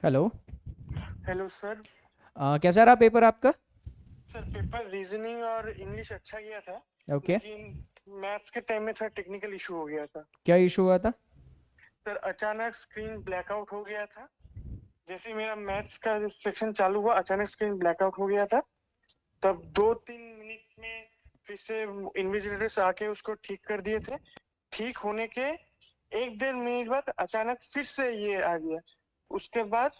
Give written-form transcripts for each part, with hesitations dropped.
Hello. Hello sir. कैसा रहा paper आपका? सर पेपर रीजनिंग और इंग्लिश अच्छा गया था, ओके। लेकिन मैथ्स के टाइम में थोड़ा टेक्निकल इशू हो गया था। क्या इशू हुआ था? सर अचानक स्क्रीन ब्लैकआउट हो गया था। जैसे ही मेरा मैथ्स का सेक्शन चालू हुआ, अचानक स्क्रीन ब्लैकआउट हो गया था। तब 2-3 मिनट में फिर से इन्विजिलेटर्स आके उसको ठीक कर दिए थे। ठीक होने के 1-1.5 मिनट बाद अचानक फिर से ये आ गया। उसके बाद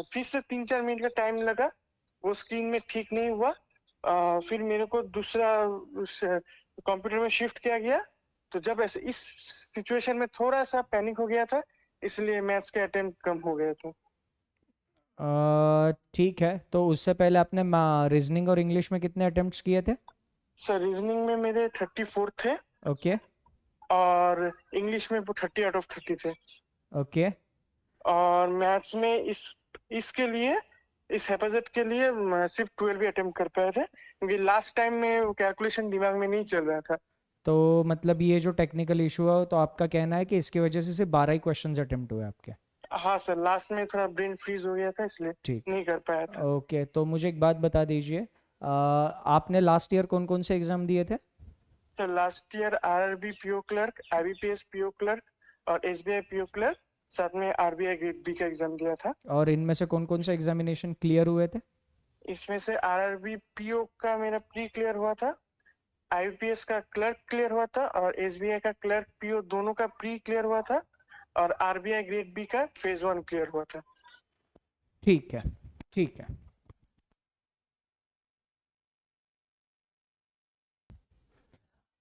फिर से 3-4 मिनट का टाइम लगा, वो स्क्रीन में ठीक नहीं हुआ। फिर मेरे को दूसरा उस कंप्यूटर में शिफ्ट किया गया। तो जब ऐसे इस सिचुएशन में थोड़ा सा पैनिक हो गया था, इसलिए मैथ्स के अटेम्प्ट कम हो गए थे। ठीक है, तो उससे पहले आपने रीजनिंग और इंग्लिश में कितने अटेम्प्ट्स किए थे? सर रीजनिंग में मेरे 34 थे, ओके। और इंग्लिश में वो 30 आउट ऑफ 30 थे। ओके। और मैथ्स में इसके लिए, इस हेफाजत के लिए सिर्फ 12 ही अटेम्प्ट कर पाए थे, क्योंकि लास्ट टाइम में कैलकुलेशन दिमाग में नहीं चल रहा था। तो मतलब ये जो टेक्निकल इशू है तो आपका कहना है कि इसकी वजह से सिर्फ 12 ही क्वेश्चंस अटेम्प्ट हुए आपके? हाँ सर, लास्ट में थोड़ा ब्रेन फ्रीज हो गया था, इसलिए ठीक। नहीं कर पाया था। ओके, तो मुझे एक बात बता दीजिए, आपने लास्ट ईयर कौन कौन से एग्ज़ाम दिए थे? Sir last year RRB PO clerk, IBPS PO clerk और एसबीआई पीओ क्लर्क, साथ में आरबीआई ग्रेड बी का एग्जाम दिया था। और इनमें से कौन कौन से एग्जामिनेशन क्लियर हुए थे? इसमें से आरआरबी पीओ का मेरा प्री क्लियर हुआ था, आईबीपीएस का क्लर्क क्लियर हुआ था, और एसबीआई का क्लर्क पीओ दोनों का प्री क्लियर हुआ था, और आरबीआई ग्रेड बी का फेज 1 क्लियर हुआ था। ठीक है। ठीक है।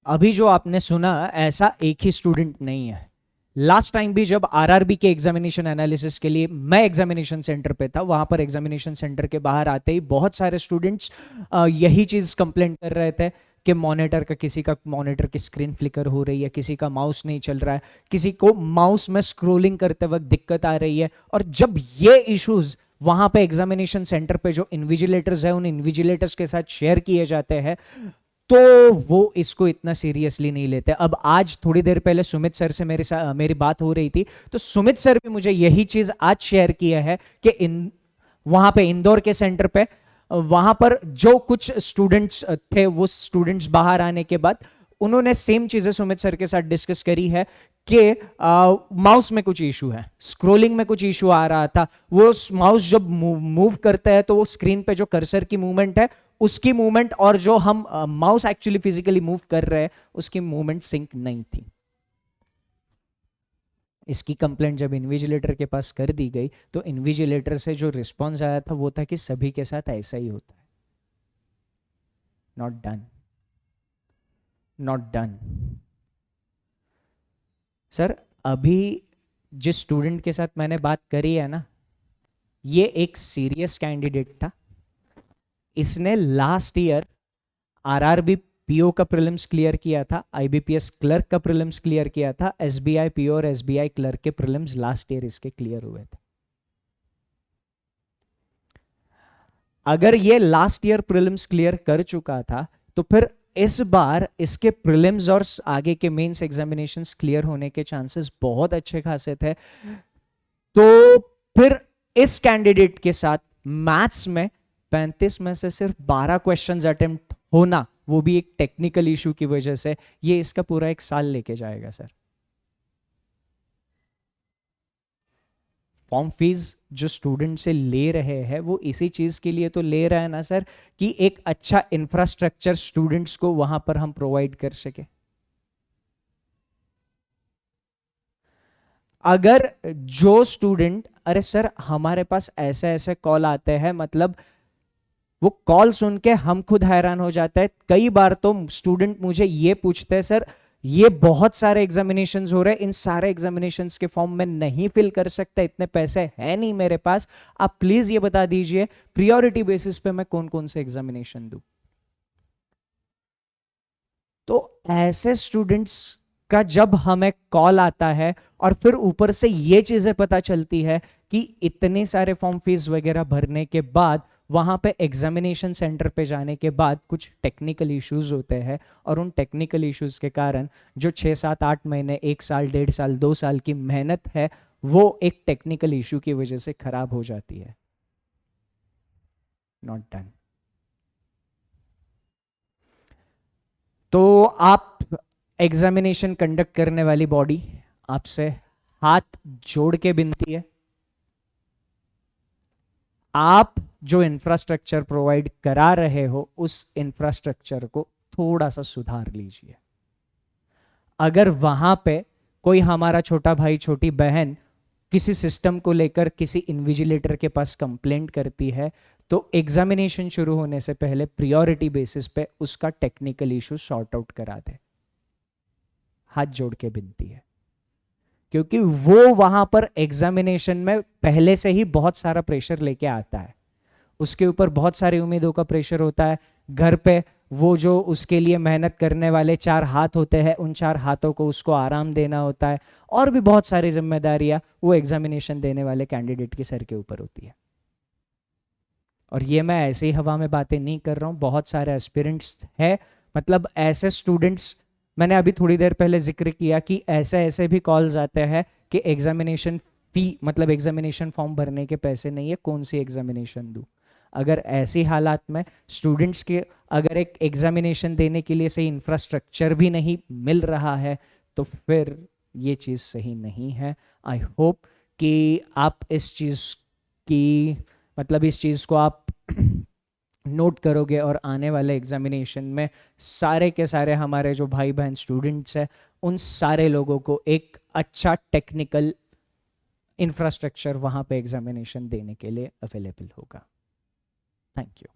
अभी जो आपने सुना, ऐसा एक ही स्टूडेंट नहीं है। लास्ट टाइम भी जब आरआरबी के एग्जामिनेशन एनालिसिस के लिए मैं एग्जामिनेशन सेंटर पे था, वहां पर एग्जामिनेशन सेंटर के बाहर आते ही बहुत सारे स्टूडेंट्स यही चीज कंप्लेंट कर रहे थे कि मॉनिटर का, किसी का मॉनिटर की स्क्रीन फ्लिकर हो रही है, किसी का माउस नहीं चल रहा है, किसी को माउस में स्क्रोलिंग करते वक्त दिक्कत आ रही है। और जब ये इश्यूज वहां पे एग्जामिनेशन सेंटर पे जो इन्विजिलेटर्स है उन इन्विजिलेटर्स के साथ शेयर किए जाते हैं, तो वो इसको इतना सीरियसली नहीं लेते। अब आज थोड़ी देर पहले सुमित सर से मेरी बात हो रही थी, तो सुमित सर भी मुझे यही चीज आज शेयर किया है कि वहां पे इंदौर के सेंटर पे, वहां पर जो कुछ स्टूडेंट्स थे, वो स्टूडेंट्स बाहर आने के बाद उन्होंने सेम चीजें सुमित सर के साथ डिस्कस करी है कि माउस में कुछ इशू है, स्क्रोलिंग में कुछ इशू आ रहा था। वो माउस जब मूव करता है तो वो स्क्रीन पे जो कर्सर की मूवमेंट है, उसकी मूवमेंट और जो हम माउस एक्चुअली फिजिकली मूव कर रहे हैं, उसकी मूवमेंट सिंक नहीं थी। इसकी कंप्लेंट जब इन्विजिलेटर के पास कर दी गई, तो इन्विजिलेटर से जो रिस्पॉन्स आया था वो था कि सभी के साथ ऐसा ही होता है। Not done. Not done. Sir, अभी जिस स्टूडेंट के साथ मैंने बात करी है ना, ये एक सीरियस कैंडिडेट था। इसने लास्ट ईयर आरआरबी पीओ का प्रीलिम्स क्लियर किया था, आईबीपीएस क्लर्क का प्रीलिम्स क्लियर किया था, एसबीआई पीओ और एसबीआई क्लर्क के प्रीलिम्स लास्ट ईयर इसके क्लियर हुए थे। अगर ये लास्ट ईयर प्रीलिम्स क्लियर कर चुका था, तो फिर इस बार इसके प्रीलिम्स और आगे के मेंस एग्जामिनेशंस क्लियर होने के चांसेस बहुत अच्छे खासे थे। तो फिर इस कैंडिडेट के साथ मैथ्स में 35 में से सिर्फ 12 क्वेश्चंस अटेम्प्ट होना, वो भी एक टेक्निकल इशू की वजह से, ये इसका पूरा एक साल लेके जाएगा सर। फॉर्म फीस जो स्टूडेंट से ले रहे हैं वो इसी चीज के लिए तो ले रहा है ना सर, कि एक अच्छा इंफ्रास्ट्रक्चर स्टूडेंट्स को वहां पर हम प्रोवाइड कर सके। अगर जो स्टूडेंट, अरे सर हमारे पास ऐसे ऐसे कॉल आते हैं, मतलब वो कॉल सुन के हम खुद हैरान हो जाते हैं। कई बार तो स्टूडेंट मुझे ये पूछते हैं, सर ये बहुत सारे एग्जामिनेशंस हो रहे हैं, इन सारे एग्जामिनेशंस के फॉर्म में नहीं फिल कर सकता, इतने पैसे हैं नहीं मेरे पास, आप प्लीज ये बता दीजिए प्रियोरिटी बेसिस पे मैं कौन कौन से एग्जामिनेशन दूं। तो ऐसे स्टूडेंट्स का जब हमें कॉल आता है और फिर ऊपर से ये चीजें पता चलती है कि इतने सारे फॉर्म फीस वगैरह भरने के बाद वहां पे एग्जामिनेशन सेंटर पे जाने के बाद कुछ टेक्निकल इश्यूज होते हैं, और उन टेक्निकल इश्यूज के कारण जो 6 7 8 महीने, 1 साल, 1.5 साल, 2 साल की मेहनत है, वो एक टेक्निकल इशू की वजह से खराब हो जाती है. Not done. तो आप एग्जामिनेशन कंडक्ट करने वाली बॉडी, आपसे हाथ जोड़ के विनती है, आप जो इंफ्रास्ट्रक्चर प्रोवाइड करा रहे हो उस इंफ्रास्ट्रक्चर को थोड़ा सा सुधार लीजिए. अगर वहां पे कोई हमारा छोटा भाई छोटी बहन किसी सिस्टम को लेकर किसी इन्विजिलेटर के पास कंप्लेंट करती है तो एग्जामिनेशन शुरू होने से पहले प्रायोरिटी बेसिस पे उसका टेक्निकल इशू सॉर्ट आउट करा दे. हाथ जोड़ के विनती है, क्योंकि वो वहां पर एग्जामिनेशन में पहले से ही बहुत सारा प्रेशर लेके आता है. उसके ऊपर बहुत सारी उम्मीदों का प्रेशर होता है. घर पे वो जो उसके लिए मेहनत करने वाले 4 हाथ होते हैं, उन 4 हाथों को उसको आराम देना होता है. और भी बहुत सारी जिम्मेदारियां वो एग्जामिनेशन देने वाले कैंडिडेट के सर के ऊपर होती है. और ये मैं ऐसे ही हवा में बातें नहीं कर रहा हूँ. बहुत सारे एस्पिरेंट्स हैं, मतलब ऐसे स्टूडेंट्स, मैंने अभी थोड़ी देर पहले जिक्र किया कि ऐसे ऐसे भी कॉल्स आते हैं कि एग्जामिनेशन फी, मतलब एग्जामिनेशन फॉर्म भरने के पैसे नहीं है, कौन सी एग्जामिनेशन दूं. अगर ऐसी हालात में स्टूडेंट्स के अगर एक एग्जामिनेशन देने के लिए सही इंफ्रास्ट्रक्चर भी नहीं मिल रहा है तो फिर ये चीज़ सही नहीं है. आई होप कि आप इस चीज़ की, मतलब इस चीज़ को आप नोट करोगे और आने वाले एग्जामिनेशन में सारे के सारे हमारे जो भाई बहन स्टूडेंट्स हैं उन सारे लोगों को एक अच्छा टेक्निकल इंफ्रास्ट्रक्चर वहाँ पे एग्जामिनेशन देने के लिए अवेलेबल होगा. Thank you.